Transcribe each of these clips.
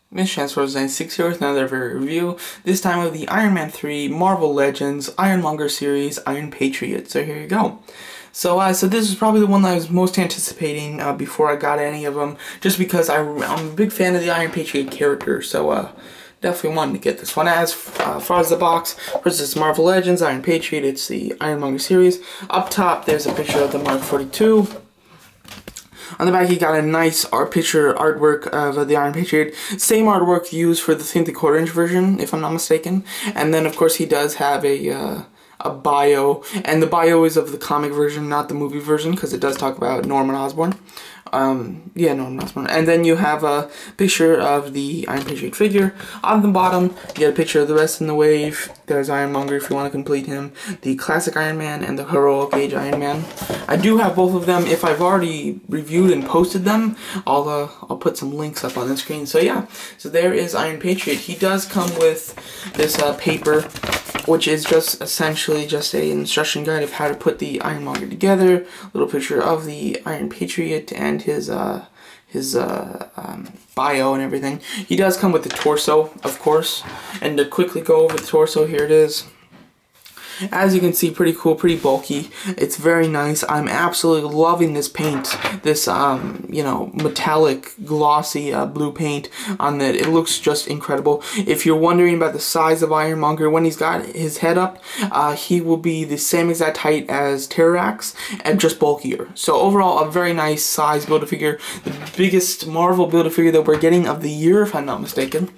Miss Chancellor's 96 here with another review, this time of the Iron Man 3 Marvel Legends Ironmonger series Iron Patriot. So here you go. So this is probably the one that I was most anticipating before I got any of them, just because I'm a big fan of the Iron Patriot character, so definitely wanted to get this one. As far as the box, first it's Marvel Legends Iron Patriot, it's the Ironmonger series. Up top there's a picture of the Mark 42. On the back, you got a nice picture artwork of the Iron Patriot. Same artwork used for the 3¼ inch version, if I'm not mistaken. And then, of course, he does have a bio, and the bio is of the comic version, not the movie version, because it does talk about Norman Osborn. Norman Osborn. And then you have a picture of the Iron Patriot figure. On the bottom, you get a picture of the rest in the wave. There's Ironmonger if you want to complete him, the classic Iron Man, and the heroic age Iron Man. I do have both of them. If I've already reviewed and posted them, I'll put some links up on the screen. So yeah, so there is Iron Patriot. He does come with this paper, which is just essentially just an instruction guide of how to put the Ironmonger together. A little picture of the Iron Patriot and his bio and everything. He does come with the torso, of course. And to quickly go over the torso, here it is. As you can see, pretty cool, pretty bulky. It's very nice. I'm absolutely loving this paint. This, metallic, glossy blue paint on that. It looks just incredible. If you're wondering about the size of Ironmonger, when he's got his head up, he will be the same exact height as Terrax, and just bulkier. So overall, a very nice size Build-A-Figure. The biggest Marvel Build-A-Figure that we're getting of the year, if I'm not mistaken.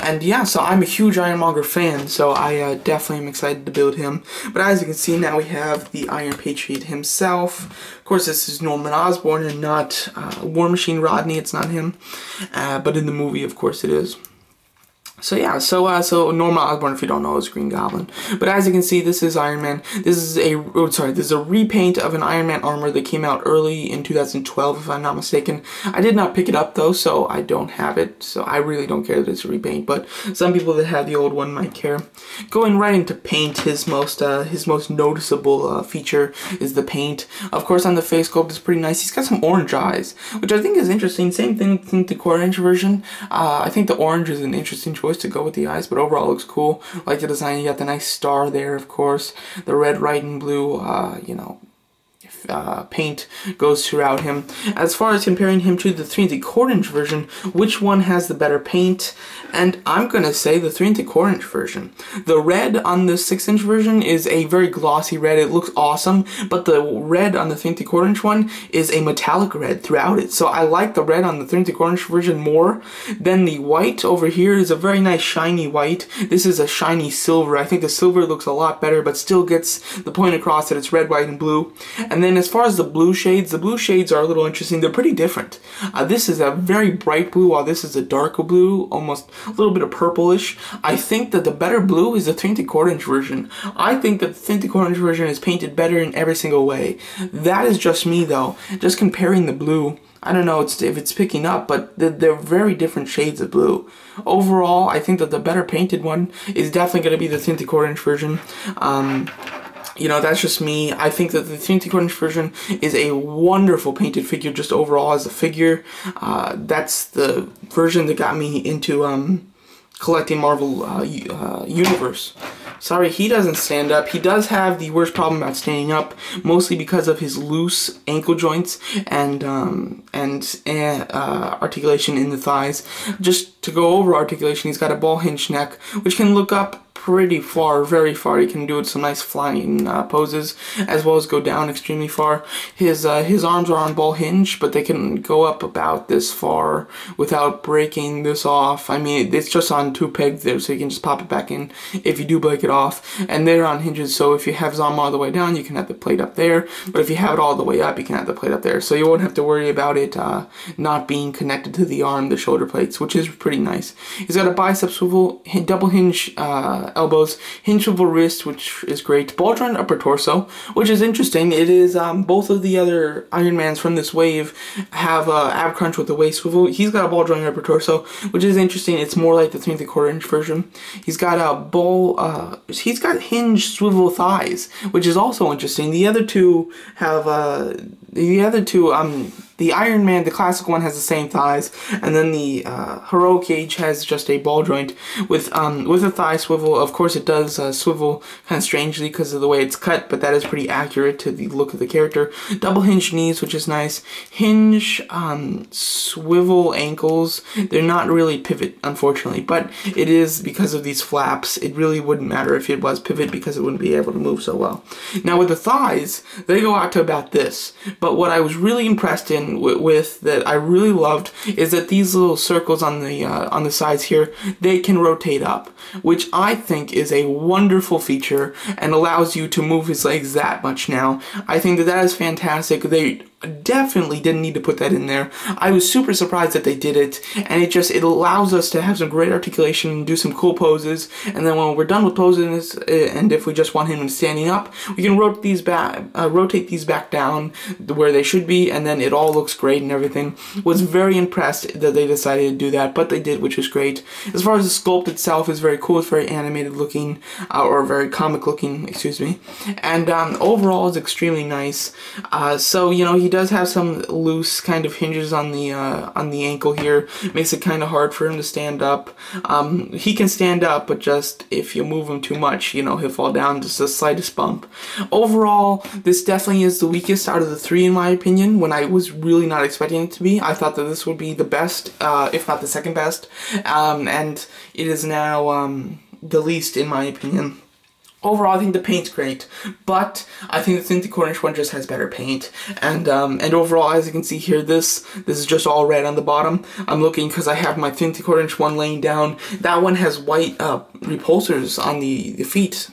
And yeah, so I'm a huge Ironmonger fan, so I definitely am excited to build him. But as you can see, now we have the Iron Patriot himself. Of course, this is Norman Osborn and not War Machine Rodney. It's not him. But in the movie, of course, it is. So yeah, so Norman Osborn, if you don't know, is Green Goblin. But as you can see, this is Iron Man. This is a repaint of an Iron Man armor that came out early in 2012, if I'm not mistaken. I did not pick it up though, so I don't have it. So I really don't care that it's a repaint, but some people that have the old one might care. Going right into paint, his most noticeable feature is the paint. Of course, on the face sculpt is pretty nice. He's got some orange eyes, which I think is interesting. Same thing with the 3¼ inch version. I think the orange is an interesting choice to go with the eyes, but overall it looks cool. Like the design, you got the nice star there, of course. The red, white, and blue, paint goes throughout him. As far as comparing him to the 3¼ inch version, which one has the better paint? And I'm gonna say the 3¼ inch version. The red on the 6" version is a very glossy red. It looks awesome, but the red on the 3¼ inch one is a metallic red throughout it. So I like the red on the 3¼ inch version more than the white over here. Is a very nice shiny white. This is a shiny silver. I think the silver looks a lot better, but still gets the point across that it's red, white, and blue. And then as far as the blue shades are a little interesting. They're pretty different. This is a very bright blue, while this is a darker blue, almost a little bit of purplish. I think that the better blue is the 3¼ inch version. I think that the 3¼ inch version is painted better in every single way. That is just me though. Just comparing the blue, I don't know if it's picking up, but they're very different shades of blue. Overall, I think that the better painted one is definitely going to be the 3¼ inch version. That's just me. I think that the 3¼ inch version is a wonderful painted figure just overall as a figure. That's the version that got me into collecting Marvel Universe. Sorry, he doesn't stand up. He does have the worst problem about standing up, mostly because of his loose ankle joints and articulation in the thighs. Just to go over articulation, he's got a ball hinge neck, which can look up pretty far, very far. He can do some nice flying poses, as well as go down extremely far. His arms are on ball hinge, but they can go up about this far without breaking this off. I mean, it's just on 2 pegs there, so you can just pop it back in if you do break it off. And they're on hinges, so if you have his arm all the way down, you can have the plate up there. But if you have it all the way up, you can have the plate up there. So you won't have to worry about it not being connected to the arm, the shoulder plates, which is pretty nice. He's got a bicep swivel, double hinge elbows, hinge swivel wrist, which is great, ball joint upper torso, which is interesting. It is both of the other Iron Mans from this wave have ab crunch with the waist swivel. He's got a ball joint upper torso, which is interesting. It's more like the 3¼ inch version. He's got a he's got hinge swivel thighs, which is also interesting. The other two have The Iron Man, the classic one, has the same thighs, and then the Heroic Age has just a ball joint with a thigh swivel. Of course, it does swivel kind of strangely because of the way it's cut, but that is pretty accurate to the look of the character. Double hinge knees, which is nice. Hinge swivel ankles. They're not really pivot, unfortunately, but it is because of these flaps. It really wouldn't matter if it was pivot because it wouldn't be able to move so well. Now with the thighs, they go out to about this, but what I was really impressed with that I really loved is that these little circles on the sides here, they can rotate up, which I think is a wonderful feature and allows you to move his legs that much now. I think that is fantastic. They definitely didn't need to put that in there. I was super surprised that they did it, and it allows us to have some great articulation and do some cool poses, and then when we're done with posing, and if we just want him standing up, we can rotate these back down where they should be, and then it all looks great and everything. Was very impressed that they decided to do that, but they did, which is great. As far as the sculpt itself is very cool. It's very animated looking, or very comic looking, excuse me, and overall is extremely nice. So you know, he does have some loose kind of hinges on the ankle here. Makes it kind of hard for him to stand up. He can stand up, but just if you move him too much, you know, he'll fall down, just the slightest bump. Overall, this definitely is the weakest out of the three in my opinion, when I was really not expecting it to be. I thought that this would be the best, if not the second best, and it is now the least in my opinion. Overall, I think the paint's great, but I think the Untitled Chapter one just has better paint. And overall, as you can see here, this is just all red on the bottom. I'm looking because I have my Untitled Chapter one laying down. That one has white repulsors on the feet.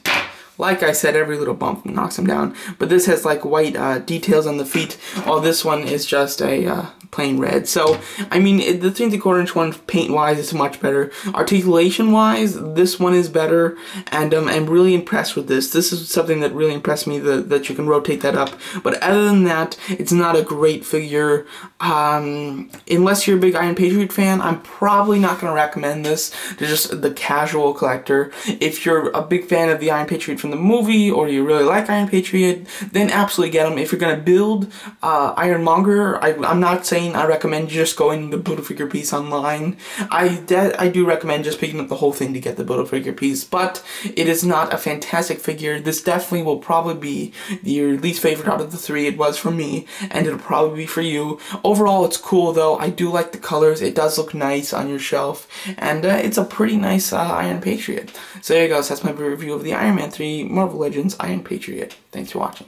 Like I said, every little bump knocks them down. But this has like white details on the feet, while this one is just a plain red. So, I mean, the 3/4" one, paint-wise, is much better. Articulation-wise, this one is better, and I'm really impressed with this. This is something that really impressed me, that you can rotate that up. But other than that, it's not a great figure. Unless you're a big Iron Patriot fan, I'm probably not going to recommend this to just the casual collector. If you're a big fan of the Iron Patriot from the movie, or you really like Iron Patriot, then absolutely get them. If you're going to build Ironmonger, I'm not saying I recommend just going the Build-A-Figure piece online. I do recommend just picking up the whole thing to get the Build-A-Figure piece, but it is not a fantastic figure. This definitely will probably be your least favorite out of the three. It was for me, and it'll probably be for you. Overall, it's cool though. I do like the colors. It does look nice on your shelf, and it's a pretty nice Iron Patriot. So there you go. So that's my review of the Iron Man 3 Marvel Legends Iron Patriot. Thanks for watching.